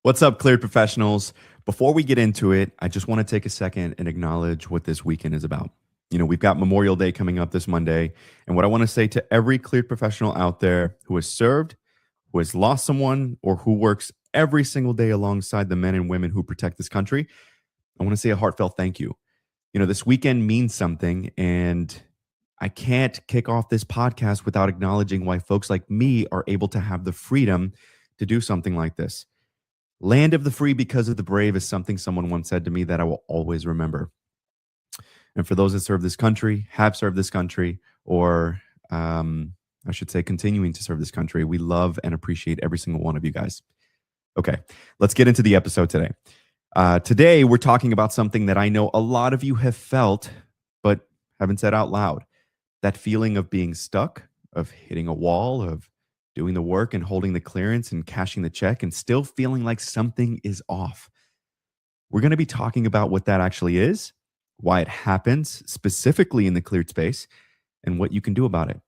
What's up, Cleared Professionals? Before we get into it, I just want to take a second and acknowledge what this weekend is about. We've got Memorial Day coming up this Monday. And what I want to say to every Cleared Professional out there who has served, who has lost someone, or who works every single day alongside the men and women who protect this country, I want to say a heartfelt thank you. This weekend means something, and I can't kick off this podcast without acknowledging why folks like me are able to have the freedom to do something like this. Land of the free because of the brave is something someone once said to me that I will always remember. And for those that serve this country, have served this country, or I should say continuing to serve this country, we love and appreciate every single one of you guys. Okay, let's get into the episode today. Today, we're talking about something that I know a lot of you have felt, but haven't said out loud. That feeling of being stuck, of hitting a wall, of doing the work and holding the clearance and cashing the check and still feeling like something is off. We're going to be talking about what that actually is, why it happens specifically in the cleared space, and what you can do about it.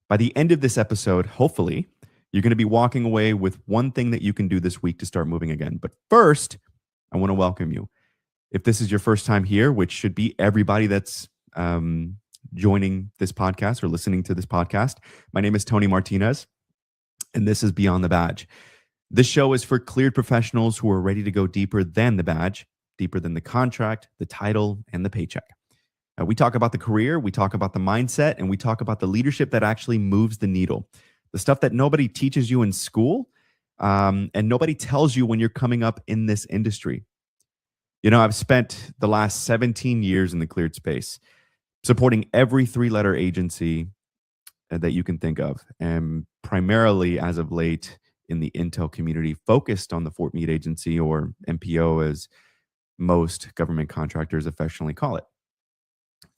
By the end of this episode, hopefully, you're going to be walking away with one thing that you can do this week to start moving again. But first, I want to welcome you. If this is your first time here, which should be everybody that's joining this podcast or listening to this podcast, my name is Tony Martinez. And this is Beyond the Badge. This show is for cleared professionals who are ready to go deeper than the badge, deeper than the contract, the title, and the paycheck. We talk about the career, we talk about the mindset, and we talk about the leadership that actually moves the needle. The stuff that nobody teaches you in school, and nobody tells you when you're coming up in this industry. I've spent the last 17 years in the cleared space, supporting every three-letter agency that you can think of, and primarily as of late in the intel community focused on the Fort Meade Agency, or MPO as most government contractors affectionately call it.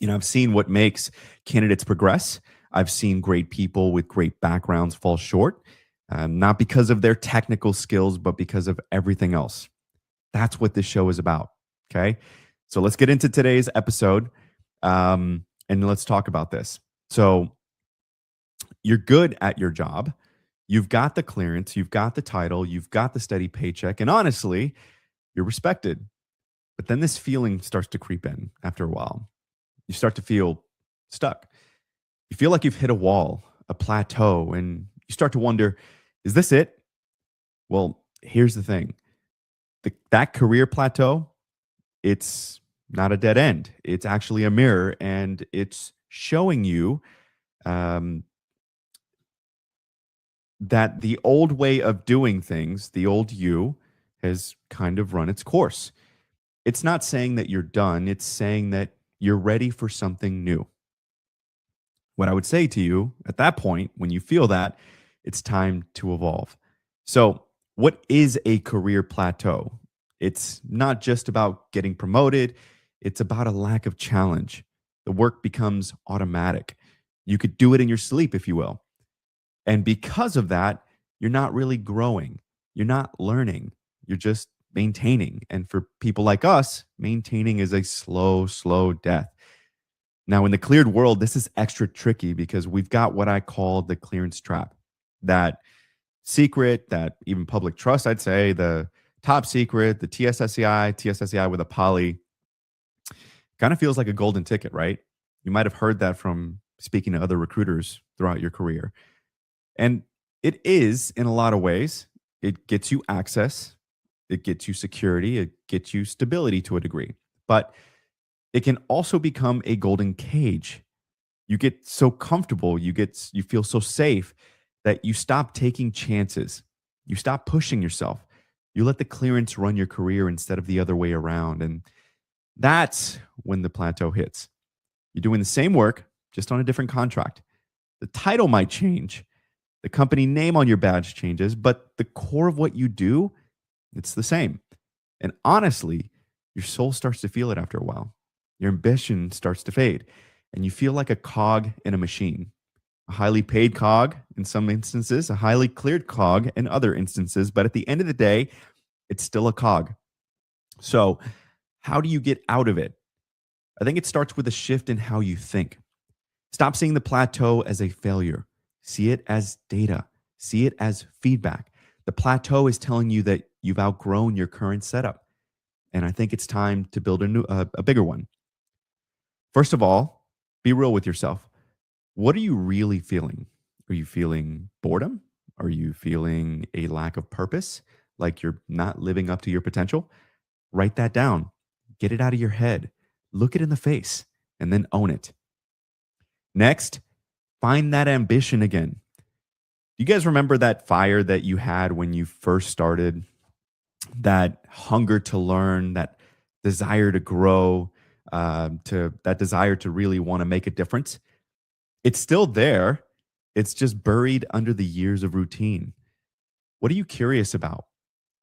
I've seen what makes candidates progress. I've seen great people with great backgrounds fall short, not because of their technical skills, but because of everything else. That's what this show is about, okay? So let's get into today's episode, and let's talk about this. So you're good at your job. You've got the clearance. You've got the title. You've got the steady paycheck. And honestly, you're respected. But then this feeling starts to creep in after a while. You start to feel stuck. You feel like you've hit a wall, a plateau, and you start to wonder, is this it? Well, here's the thing. That career plateau, it's not a dead end. It's actually a mirror, and it's showing you that the old way of doing things, the old you, has kind of run its course. It's not saying that you're done. It's saying that you're ready for something new. What I would say to you at that point, when you feel that, it's time to evolve. So, what is a career plateau? It's not just about getting promoted. It's about a lack of challenge. The work becomes automatic. You could do it in your sleep, if you will. And because of that, you're not really growing. You're not learning. You're just maintaining. And for people like us, maintaining is a slow, slow death. Now, in the cleared world, this is extra tricky because we've got what I call the clearance trap. That secret, that even public trust, I'd say, the top secret, the TSSCI with a poly, kind of feels like a golden ticket, right? You might have heard that from speaking to other recruiters throughout your career. And it is in a lot of ways. It gets you access, it gets you security, it gets you stability to a degree. But it can also become a golden cage. You get so comfortable, you feel so safe that you stop taking chances. You stop pushing yourself. You let the clearance run your career instead of the other way around. And that's when the plateau hits. You're doing the same work, just on a different contract. The title might change. The company name on your badge changes, but the core of what you do, it's the same. And honestly, your soul starts to feel it after a while. Your ambition starts to fade, and you feel like a cog in a machine. A highly paid cog in some instances, a highly cleared cog in other instances, but at the end of the day, it's still a cog. So, how do you get out of it? I think it starts with a shift in how you think. Stop seeing the plateau as a failure. See it as data. See it as feedback. The plateau is telling you that you've outgrown your current setup. And I think it's time to build a bigger one. First of all, be real with yourself. What are you really feeling? Are you feeling boredom? Are you feeling a lack of purpose? Like you're not living up to your potential? Write that down. Get it out of your head. Look it in the face and then own it. Next, find that ambition again. You guys remember that fire that you had when you first started? That hunger to learn, that desire to grow, to that desire to really want to make a difference? It's still there. It's just buried under the years of routine. What are you curious about?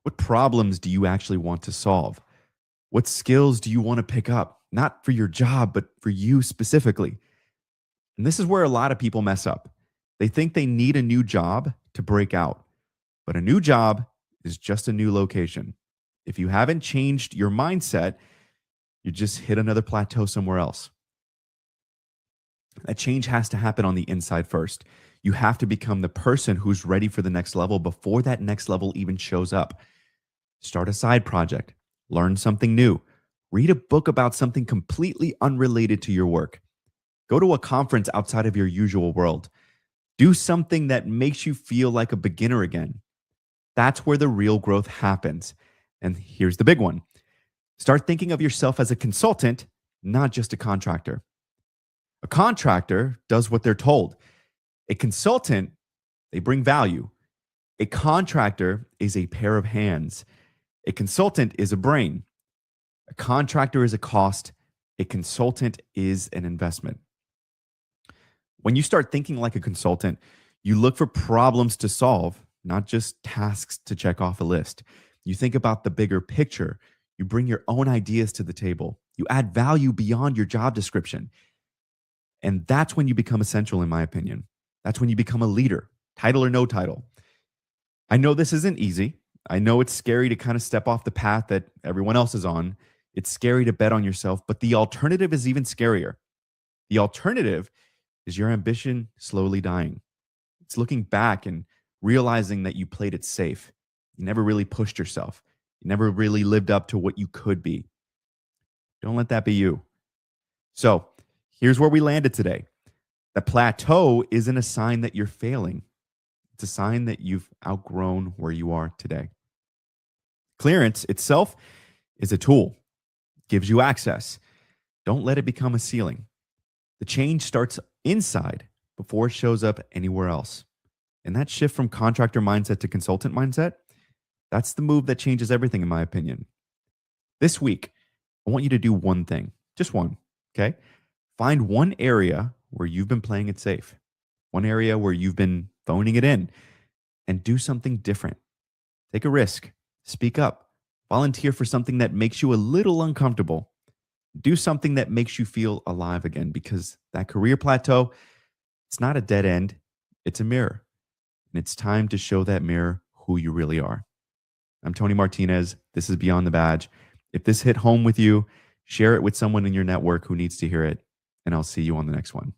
What problems do you actually want to solve? What skills do you want to pick up? Not for your job, but for you specifically. And this is where a lot of people mess up. They think they need a new job to break out, but a new job is just a new location. If you haven't changed your mindset, you just hit another plateau somewhere else. That change has to happen on the inside first. You have to become the person who's ready for the next level before that next level even shows up. Start a side project, learn something new, read a book about something completely unrelated to your work. Go to a conference outside of your usual world. Do something that makes you feel like a beginner again. That's where the real growth happens. And here's the big one. Start thinking of yourself as a consultant, not just a contractor. A contractor does what they're told. A consultant, they bring value. A contractor is a pair of hands. A consultant is a brain. A contractor is a cost. A consultant is an investment. When you start thinking like a consultant, you look for problems to solve, not just tasks to check off a list. You think about the bigger picture. You bring your own ideas to the table. You add value beyond your job description. And that's when you become essential, in my opinion. That's when you become a leader, title or no title. I know this isn't easy. I know it's scary to kind of step off the path that everyone else is on. It's scary to bet on yourself, but the alternative is even scarier. The alternative is your ambition slowly dying. It's looking back and realizing that you played it safe. You never really pushed yourself. You never really lived up to what you could be. Don't let that be you. So here's where we landed today. The plateau isn't a sign that you're failing. It's a sign that you've outgrown where you are today. Clearance itself is a tool, gives you access. Don't let it become a ceiling. The change starts inside before it shows up anywhere else. And that shift from contractor mindset to consultant mindset, that's the move that changes everything, in my opinion. This week, I want you to do one thing, just one, okay? Find one area where you've been playing it safe, one area where you've been phoning it in, and do something different. Take a risk, speak up, volunteer for something that makes you a little uncomfortable. Do something that makes you feel alive again, because that career plateau, it's not a dead end, it's a mirror. And it's time to show that mirror who you really are. I'm Tony Martinez. This is Beyond the Badge. If this hit home with you, share it with someone in your network who needs to hear it, and I'll see you on the next one.